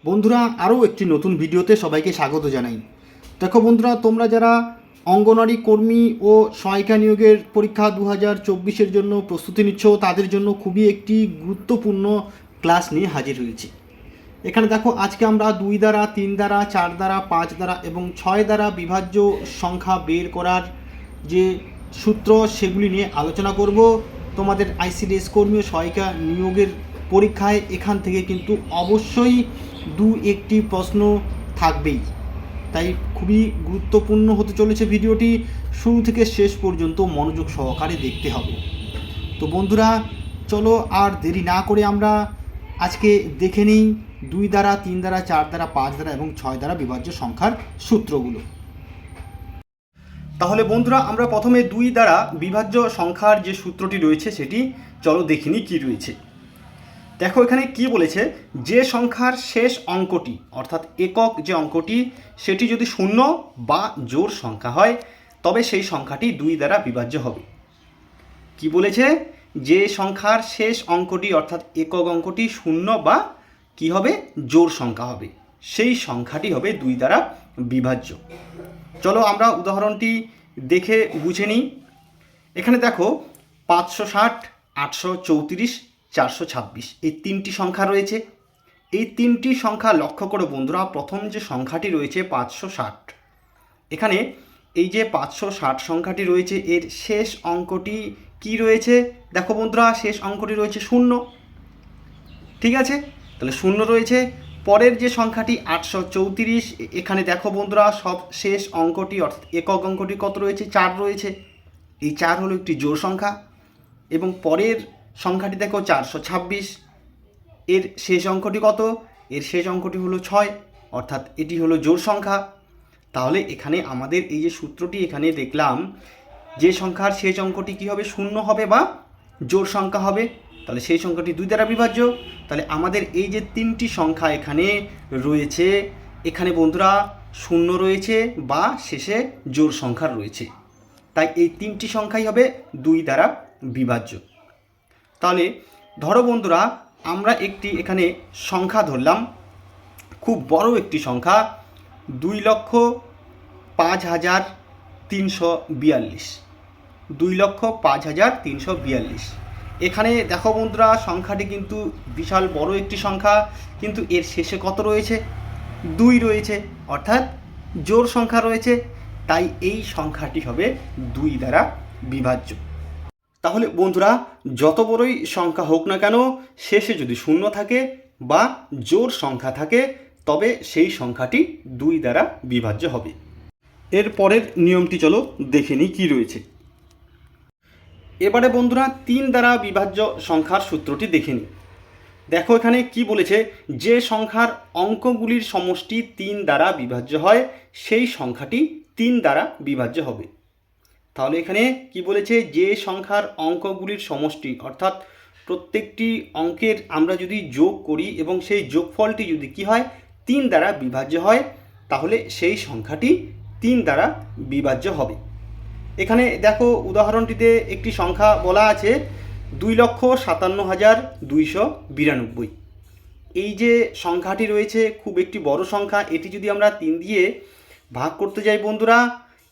বন্ধুরা, আরও একটি নতুন ভিডিওতে সবাইকে স্বাগত জানাই। দেখো বন্ধুরা, তোমরা যারা অঙ্গনওয়াড়ি কর্মী ও সহায়িকা নিয়োগের পরীক্ষা 2024-এর জন্য প্রস্তুতি নিচ্ছ, তাদের জন্য খুবই একটি গুরুত্বপূর্ণ ক্লাস নিয়ে হাজির হয়েছি। এখানে দেখো, আজকে আমরা 2 দ্বারা, 3 দ্বারা, 4 দ্বারা, 5 দ্বারা এবং 6 দ্বারা বিভাজ্য সংখ্যা বের করার যে সূত্র সেগুলি নিয়ে আলোচনা করব। তোমাদের আইসিডিএস কর্মী ও সহায়িকা নিয়োগের পরীক্ষায় এখান থেকে কিন্তু অবশ্যই 2-1টি প্রশ্ন থাকবেই, তাই খুবই গুরুত্বপূর্ণ হতে চলেছে ভিডিওটি। শুরু থেকে শেষ পর্যন্ত মনোযোগ সহকারে দেখতে হবে। তো বন্ধুরা, চলো আর দেরি না করে আমরা আজকে দেখে নিই 2 দ্বারা, 3 দ্বারা, 4 দ্বারা, 5 দ্বারা এবং 6 দ্বারা বিভাজ্য সংখ্যার সূত্রগুলো। তাহলে বন্ধুরা, আমরা প্রথমে 2 দ্বারা বিভাজ্য সংখ্যার যে সূত্রটি রয়েছে সেটি চলো দেখে নিই কী রয়েছে। দেখো, এখানে কি বলেছে, যে সংখ্যার শেষ অঙ্কটি অর্থাৎ একক যে অঙ্কটি সেটি যদি শূন্য বা জোড় সংখ্যা হয় তবে সেই সংখ্যাটি 2 দ্বারা বিভাজ্য হবে। কি বলেছে, যে সংখ্যার শেষ অঙ্কটি অর্থাৎ একক অঙ্কটি শূন্য বা কি হবে, জোড় সংখ্যা হবে, সেই সংখ্যাটি হবে 2 দ্বারা বিভাজ্য। চলো আমরা উদাহরণটি দেখে বুঝে নিই। এখানে দেখো, 560, 834, 426 এই 3টি সংখ্যা রয়েছে। এই 3টি সংখ্যা লক্ষ্য করো বন্ধুরা, প্রথম যে সংখ্যাটি রয়েছে 560, এখানে এই যে 560 সংখ্যাটি রয়েছে এর শেষ অঙ্কটি কি রয়েছে, দেখো বন্ধুরা, শেষ অঙ্কটি রয়েছে শূন্য। ঠিক আছে, তাহলে শূন্য রয়েছে। পরের যে সংখ্যাটি 834, এখানে দেখো বন্ধুরা, সব শেষ অঙ্কটি অর্থাৎ একক অঙ্কটি কত রয়েছে, 4 রয়েছে। এই 4 হলো একটি জোড় সংখ্যা। এবং পরের সংখ্যাটি দেখো 426, এর শেষ অঙ্কটি কত, এর শেষ অঙ্কটি হলো 6, অর্থাৎ এটি হলো জোড় সংখ্যা। তাহলে এখানে আমাদের এই যে সূত্রটি এখানে দেখলাম, যে সংখ্যার শেষ অঙ্কটি কী হবে, শূন্য হবে বা জোড় সংখ্যা হবে, তাহলে সেই সংখ্যাটি 2 দ্বারা বিভাজ্য। তাহলে আমাদের এই যে 3টি সংখ্যা এখানে রয়েছে, এখানে বন্ধুরা শূন্য রয়েছে বা শেষে জোড় সংখ্যা রয়েছে, তাই এই 3টি সংখ্যাই হবে 2 দ্বারা বিভাজ্য। তাহলে ধরো বন্ধুরা, আমরা একটি এখানে সংখ্যা ধরলাম, খুব বড় একটি সংখ্যা, 2,05,342, 2,05,342। এখানে দেখো বন্ধুরা, সংখ্যাটি কিন্তু বিশাল বড় একটি সংখ্যা, কিন্তু এর শেষে কত রয়েছে, 2 রয়েছে, অর্থাৎ জোড় সংখ্যা রয়েছে, তাই এই সংখ্যাটি হবে 2 দ্বারা বিভাজ্য। তাহলে বন্ধুরা, যত বড়ই সংখ্যা হোক না কেন, শেষে যদি শূন্য থাকে বা জোড় সংখ্যা থাকে তবে সেই সংখ্যাটি 2 দ্বারা বিভাজ্য হবে। এর পরের নিয়মটি চলো দেখে নিই কী রয়েছে। এবারে বন্ধুরা, 3 দ্বারা বিভাজ্য সংখ্যার সূত্রটি দেখে নিই। দেখো এখানে কি বলেছে, যে সংখ্যার অঙ্কগুলির সমষ্টি 3 দ্বারা বিভাজ্য হয় সেই সংখ্যাটি 3 দ্বারা বিভাজ্য হবে। তাহলে এখানে কি বলেছে, যে সংখ্যার অঙ্কগুলির সমষ্টি অর্থাৎ প্রত্যেকটি অঙ্কের আমরা যদি যোগ করি এবং সেই যোগফলটি যদি কি হয়, 3 দ্বারা বিভাজ্য হয়, তাহলে সেই সংখ্যাটি 3 দ্বারা বিভাজ্য হবে। এখানে দেখো উদাহরণটিতে একটি সংখ্যা বলা আছে 2,57,292। এই যে সংখ্যাটি রয়েছে খুব একটি বড় সংখ্যা, এটি যদি আমরা 3 দিয়ে ভাগ করতে যাই বন্ধুরা,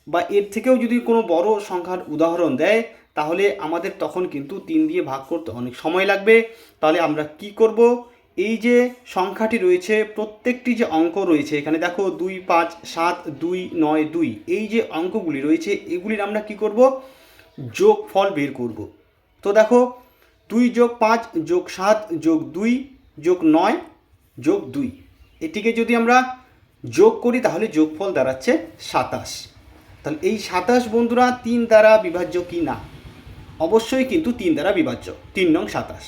বা এর থেকেও যদি কোনো বড় সংখ্যার উদাহরণ দেয়, তাহলে আমাদের তখন কিন্তু 3 দিয়ে ভাগ করতে অনেক সময় লাগবে। তাহলে আমরা কি করব, এই যে সংখ্যাটি রয়েছে প্রত্যেকটি যে অঙ্ক রয়েছে, এখানে দেখো 2, 5, 7, 2, 9, 2, এই যে অঙ্কগুলি রয়েছে এগুলির আমরা কি করব, যোগফল বের করব। তো দেখো, 2 + 5 + 7 + 2 + 9 + 2, এটিকে যদি আমরা যোগ করি তাহলে যোগফল দাঁড়াচ্ছে 27। তাহলে এই 27 বন্ধুরা 3 দ্বারা বিভাজ্য কি না, অবশ্যই কিন্তু 3 দ্বারা বিভাজ্য, 3 নং 27।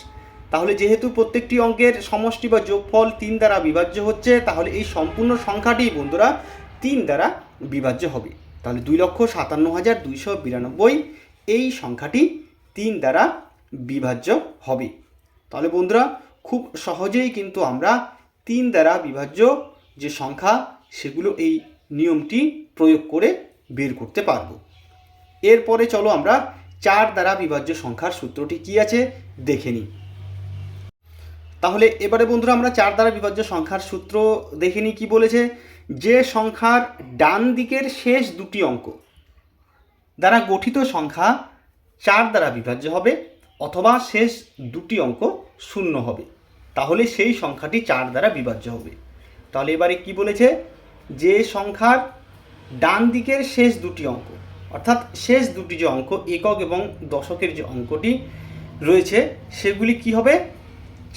তাহলে যেহেতু প্রত্যেকটি অঙ্কের সমষ্টি বা যোগফল 3 দ্বারা বিভাজ্য হচ্ছে, তাহলে এই সম্পূর্ণ সংখ্যাটি বন্ধুরা 3 দ্বারা বিভাজ্য হবে। তাহলে 2,57,292 এই সংখ্যাটি 3 দ্বারা বিভাজ্য হবে। তাহলে বন্ধুরা, খুব সহজেই কিন্তু আমরা 3 দ্বারা বিভাজ্য যে সংখ্যা সেগুলো এই নিয়মটি প্রয়োগ করে বের করতে পারবো। এরপরে চলো আমরা 4 দ্বারা বিভাজ্য সংখ্যার সূত্রটি কী আছে দেখে নিই। তাহলে এবারে বন্ধুরা আমরা 4 দ্বারা বিভাজ্য সংখ্যার সূত্র দেখে নিই কি বলেছে। যে সংখ্যার ডান দিকের শেষ দুটি অঙ্ক দ্বারা গঠিত সংখ্যা 4 দ্বারা বিভাজ্য হবে অথবা শেষ দুটি অঙ্ক শূন্য হবে, তাহলে সেই সংখ্যাটি 4 দ্বারা বিভাজ্য হবে। তাহলে এবারে কি বলেছে, যে সংখ্যার ডান দিকের শেষ দুটি অঙ্ক, অর্থাৎ শেষ দুটি যে অঙ্ক একক এবং দশকের যে অঙ্কটি রয়েছে সেগুলি কি হবে,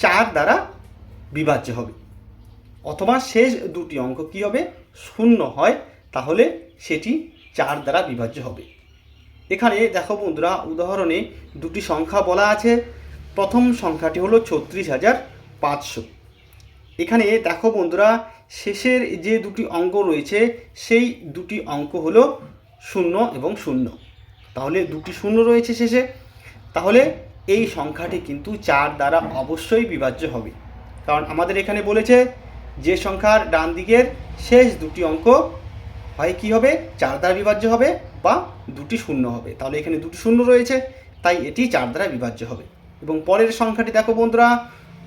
4 দ্বারা বিভাজ্য হবে, অথবা শেষ দুটি অঙ্ক কি হবে, শূন্য হয়, তাহলে সেটি 4 দ্বারা বিভাজ্য হবে। এখানে দেখো বন্ধুরা, উদাহরণে দুটি সংখ্যা বলা আছে। প্রথম সংখ্যাটি হলো 36,500। এখানে দেখো বন্ধুরা, শেষের যে দুটি অঙ্ক রয়েছে সেই দুটি অঙ্ক হলো 0 এবং 0, তাহলে দুটি শূন্য রয়েছে শেষে, তাহলে এই সংখ্যাটি কিন্তু 4 দ্বারা অবশ্যই বিভাজ্য হবে। কারণ আমাদের এখানে বলেছে যে সংখ্যার ডান দিকের শেষ দুটি অঙ্ক হয় কি হবে, 4 দ্বারা বিভাজ্য হবে বা দুটি শূন্য হবে, তাহলে এখানে দুটি শূন্য রয়েছে, তাই এটি 4 দ্বারা বিভাজ্য হবে। এবং পরের সংখ্যাটি দেখো বন্ধুরা,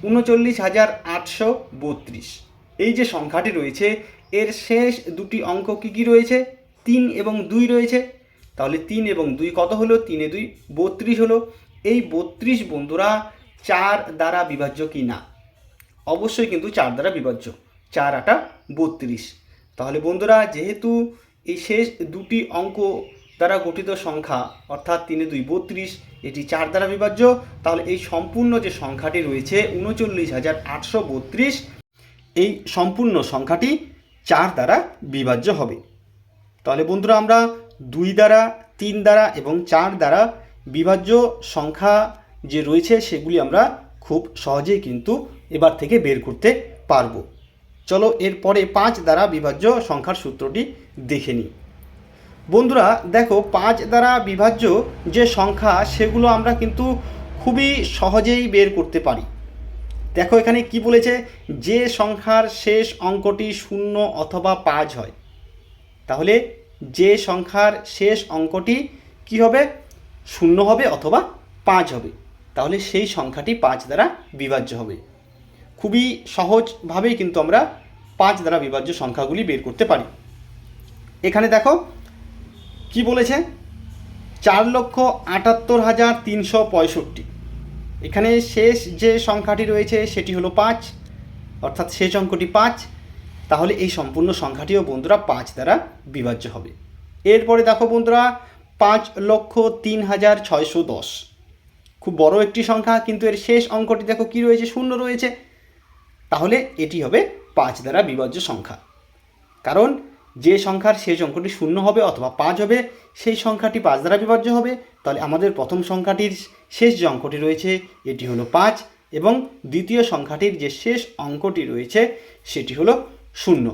39,832। এই যে সংখ্যাটি রয়েছে এর শেষ দুটি অঙ্ক কি রয়েছে, 3 এবং 2 রয়েছে, তাহলে 3 এবং 2 কত হলো, 3 এ 2 32 হলো। এই 32 বন্ধুরা 4 দ্বারা বিভাজ্য কি না, অবশ্যই কিন্তু 4 দ্বারা বিভাজ্য, 4 8 32। তাহলে বন্ধুরা, যেহেতু এই শেষ দুটি অঙ্ক দ্বারা গঠিত সংখ্যা অর্থাৎ 3 এ 2 32, এটি 4 দ্বারা বিভাজ্য, তাহলে এই সম্পূর্ণ যে সংখ্যাটি রয়েছে 39,832, এই সম্পূর্ণ সংখ্যাটি 4 দ্বারা বিভাজ্য হবে। তাহলে বন্ধুরা, আমরা 2 দ্বারা, 3 দ্বারা এবং 4 দ্বারা বিভাজ্য সংখ্যা যে রয়েছে সেগুলি আমরা খুব সহজেই কিন্তু এবার থেকে বের করতে পারবো। চলো এরপরে 5 দ্বারা বিভাজ্য সংখ্যার সূত্রটি দেখে নিই। বন্ধুরা দেখো, 5 দ্বারা বিভাজ্য যে সংখ্যা সেগুলো আমরা কিন্তু খুবই সহজেই বের করতে পারি। দেখো এখানে কি বলেছে, যে সংখ্যার শেষ অঙ্কটি 0 অথবা 5 হয়, তাহলে যে সংখ্যার শেষ অঙ্কটি কি হবে, 0 হবে অথবা 5 হবে, তাহলে সেই সংখ্যাটি 5 দ্বারা বিভাজ্য হবে। খুবই সহজভাবেই কিন্তু আমরা 5 দ্বারা বিভাজ্য সংখ্যাগুলি বের করতে পারি। এখানে দেখো কি বলেছে, 4,78,365। এখানে শেষ যে সংখ্যাটি রয়েছে সেটি হলো 5, অর্থাৎ শেষ অঙ্কটি 5, তাহলে এই সম্পূর্ণ সংখ্যাটিও বন্ধুরা 5 দ্বারা বিভাজ্য হবে। এরপরে দেখো বন্ধুরা, 5,03,610, খুব বড় একটি সংখ্যা, কিন্তু এর শেষ অঙ্কটি দেখো কি রয়েছে, 0 রয়েছে, তাহলে এটি হবে 5 দ্বারা বিভাজ্য সংখ্যা। কারণ যে সংখ্যার শেষ অঙ্কটি 0 হবে অথবা 5 হবে সেই সংখ্যাটি 5 দ্বারা বিভাজ্য হবে। তাহলে আমাদের প্রথম সংখ্যাটির শেষ যে অঙ্কটি রয়েছে এটি হলো 5, এবং দ্বিতীয় সংখ্যাটির যে শেষ অঙ্কটি রয়েছে সেটি হলো 0।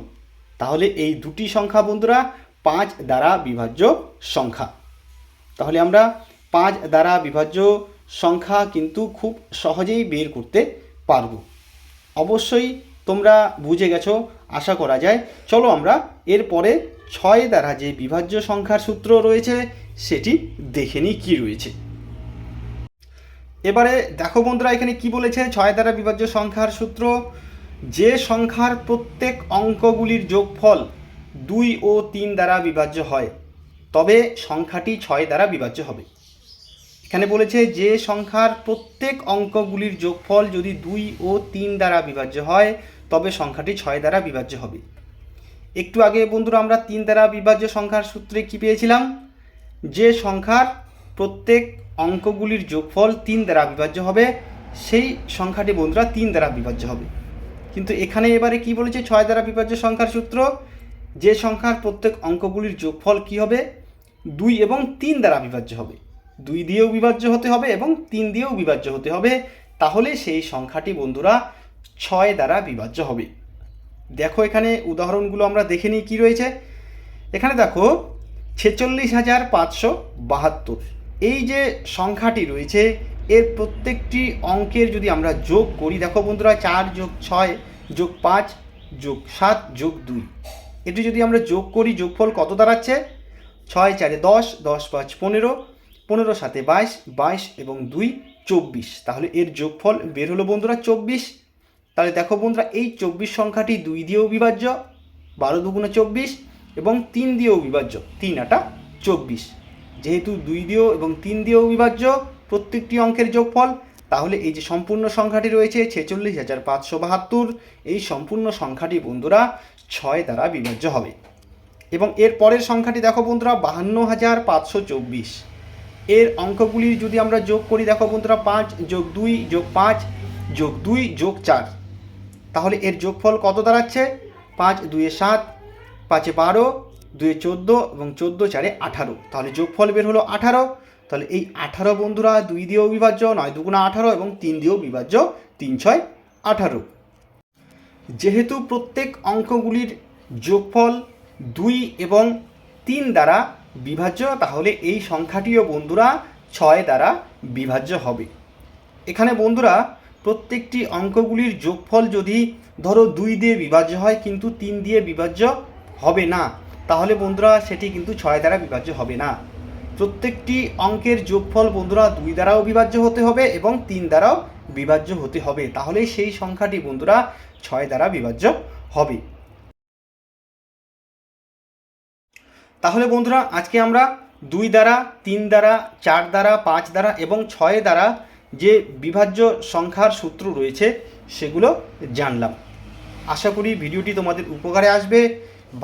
তাহলে এই দুটি সংখ্যা বন্ধুরা 5 দ্বারা বিভাজ্য সংখ্যা। তাহলে আমরা 5 দ্বারা বিভাজ্য সংখ্যা কিন্তু খুব সহজেই বের করতে পারবো। অবশ্যই তোমরা বুঝে গেছো আশা করা যায়। চলো আমরা এরপরে 6 দ্বারা যে বিভাজ্য সংখ্যার সূত্র রয়েছে সেটি দেখে নিই কী রয়েছে। এবারে দেখো বন্ধুরা, এখানে কি বলেছে, 6 দ্বারা বিভাজ্য সংখ্যার সূত্র, যে সংখ্যার প্রত্যেক অঙ্কগুলির যোগফল 2 ও 3 দ্বারা বিভাজ্য হয় তবে সংখ্যাটি 6 দ্বারা বিভাজ্য হবে। এখানে বলেছে যে সংখ্যার প্রত্যেক অঙ্কগুলির যোগফল যদি 2 ও 3 দ্বারা বিভাজ্য হয় তবে সংখ্যাটি 6 দ্বারা বিভাজ্য হবে। একটু আগে বন্ধুরা আমরা 3 দ্বারা বিভাজ্য সংখ্যার সূত্রে কি পেয়েছিলাম, যে সংখ্যার প্রত্যেক অঙ্কগুলির যোগফল 3 দ্বারা বিভাজ্য হবে সেই সংখ্যাটি বন্ধুরা 3 দ্বারা বিভাজ্য হবে। কিন্তু এখানে এবারে কি বলেছে, 6 দ্বারা বিভাজ্য সংখ্যার সূত্র, যে সংখ্যার প্রত্যেক অঙ্কগুলির যোগফল কি হবে, 2 এবং 3 দ্বারা বিভাজ্য হবে। 2 দিয়েও বিভাজ্য হতে হবে এবং 3 দিয়েও বিভাজ্য হতে হবে, তাহলে সেই সংখ্যাটি বন্ধুরা 6 দ্বারা বিভাজ্য হবে। দেখো এখানে উদাহরণগুলো আমরা দেখে নিই কী রয়েছে। এখানে দেখো 46,572, এই যে সংখ্যাটি রয়েছে এর প্রত্যেকটি অঙ্কের যদি আমরা যোগ করি, দেখো বন্ধুরা 4 যোগ 6 যোগ 5 যোগ 7 যোগ 2, এটি যদি আমরা যোগ করি যোগফল কত দাঁড়াচ্ছে, 6 4 10, 10 5 15, 15 7 22, 22 এবং 2 24, তাহলে এর যোগফল বের হলো বন্ধুরা 24। তাহলে দেখো বন্ধুরা, এই 24 সংখ্যাটি 2 দিয়েও বিভাজ্য, 12 দুগুণে 24, এবং 3 দিয়েও বিভাজ্য, 3 আটা 24। যেহেতু 2 দিয়েও এবং 3 দিয়েও বিভাজ্য প্রত্যেকটি অঙ্কের যোগফল, তাহলে এই যে সম্পূর্ণ সংখ্যাটি রয়েছে 46,572, এই সম্পূর্ণ সংখ্যাটি বন্ধুরা 6 দ্বারা বিভাজ্য হবে। এবং এর পরের সংখ্যাটি দেখো বন্ধুরা 52,524, এর অঙ্কগুলির যদি আমরা যোগ করি দেখো বন্ধুরা 5 যোগ 2 যোগ 5 যোগ 2 যোগ 4, তাহলে এর যোগফল কত দাঁড়াচ্ছে? 5 2 7, 5 12, 2 14 এবং 14 4 18, তাহলে যোগফল বের হলো 18। তাহলে এই 18 বন্ধুরা 2 দিয়েও বিভাজ্য, 9 দুগুণা 18, এবং 3 দিয়েও বিভাজ্য, 3 6 18। যেহেতু প্রত্যেক অঙ্কগুলির যোগফল 2 এবং 3 দ্বারা বিভাজ্য, তাহলে এই সংখ্যাটিও বন্ধুরা 6 দ্বারা বিভাজ্য হবে। এখানে বন্ধুরা প্রত্যেকটি অঙ্কগুলির যোগফল যদি ধরো 2 দিয়ে বিভাজ্য হয় কিন্তু 3 দিয়ে বিভাজ্য হবে না, তাহলে বন্ধুরা সেটি কিন্তু 6 দ্বারা বিভাজ্য হবে না। প্রত্যেকটি অঙ্কের যোগফল বন্ধুরা 2 দ্বারাও বিভাজ্য হতে হবে এবং 3 দ্বারাও বিভাজ্য হতে হবে, তাহলে সেই সংখ্যাটি বন্ধুরা 6 দ্বারা বিভাজ্য হবে। তাহলে বন্ধুরা আজকে আমরা 2 দ্বারা, 3 দ্বারা, 4 দ্বারা, 5 দ্বারা এবং 6 দ্বারা যে বিভাজ্য সংখ্যার সূত্র রয়েছে সেগুলো জানলাম। আশা করি ভিডিওটি তোমাদের উপকারে আসবে।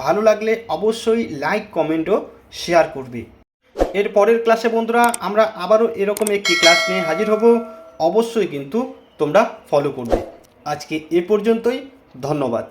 ভালো লাগলে অবশ্যই লাইক, কমেন্ট ও শেয়ার করবে। এর পরের ক্লাসে বন্ধুরা আমরা আবারও এরকম একটি ক্লাস নিয়ে হাজির হব, অবশ্যই কিন্তু তোমরা ফলো করবে। আজকে এ পর্যন্তই, ধন্যবাদ।